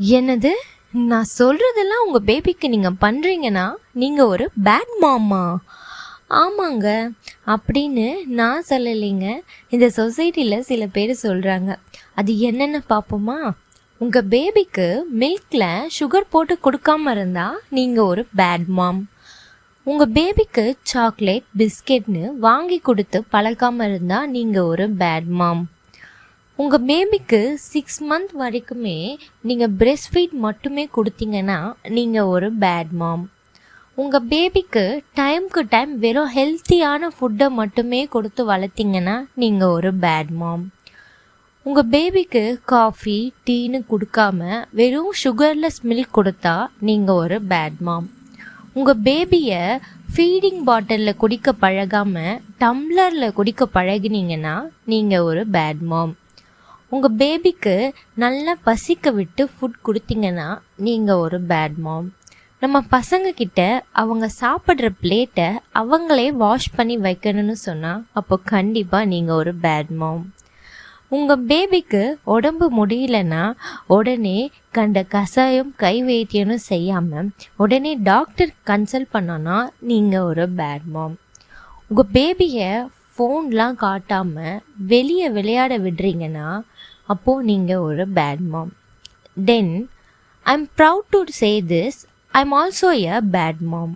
என்னது? நான் சொல்கிறதெல்லாம் உங்கள் பேபிக்கு நீங்கள் பண்ணுறீங்கன்னா நீங்கள் ஒரு பேட் மாமா? ஆமாங்க, அப்படின்னு நான் சொல்லலைங்க. இந்த சொசைட்டியில் சில பேர் சொல்கிறாங்க. அது என்னென்னு பார்ப்போமா? உங்கள் பேபிக்கு மில்கில் சுகர் போட்டு கொடுக்காம இருந்தால் நீங்கள் ஒரு பேட் மாம். உங்கள் பேபிக்கு சாக்லேட் பிஸ்கெட்னு வாங்கி கொடுத்து பழக்காமல் இருந்தால் நீங்கள் ஒரு பேட் மாம். உங்கள் பேபிக்கு 6 மந்த் வரைக்குமே நீங்கள் பிரெஸ்ட் ஃபீட் மட்டுமே கொடுத்தீங்கன்னா நீங்கள் ஒரு பேட் மாம். உங்கள் பேபிக்கு டைமுக்கு டைம் வெறும் ஹெல்த்தியான ஃபுட்டை மட்டுமே கொடுத்து வளர்த்திங்கன்னா நீங்கள் ஒரு பேட் மாம். உங்கள் பேபிக்கு காஃபி டீன்னு கொடுக்காம வெறும் சுகர்லெஸ் மில்க் கொடுத்தா நீங்கள் ஒரு பேட் மாம். உங்கள் பேபியை ஃபீடிங் பாட்டிலில் குடிக்க பழகாமல் டம்ளரில் குடிக்க பழகினீங்கன்னா நீங்கள் ஒரு பேட் மாம். உங்கள் பேபிக்கு நல்லா பசிக்க விட்டு ஃபுட் கொடுத்தீங்கன்னா நீங்கள் ஒரு பேட் மாம். நம்ம பசங்கக்கிட்ட அவங்க சாப்பிட்ற பிளேட்டை அவங்களே வாஷ் பண்ணி வைக்கணும்னு சொன்னால் அப்போ கண்டிப்பாக நீங்கள் ஒரு பேட் மாம். உங்கள் பேபிக்கு உடம்பு முடியலன்னா உடனே கண்ட கசாயம் கை வைத்தியம்னு செய்யாமல் உடனே டாக்டர் கன்சல்ட் பண்ணோன்னா நீங்கள் ஒரு பேட் மாம். உங்கள் பேபியை ஃபோன்லாம் காட்டாமல் வெளியே விளையாட விடுறீங்கன்னா அப்போது நீங்கள் ஒரு bad mom. Then I'm proud to say this, I'm also a bad mom.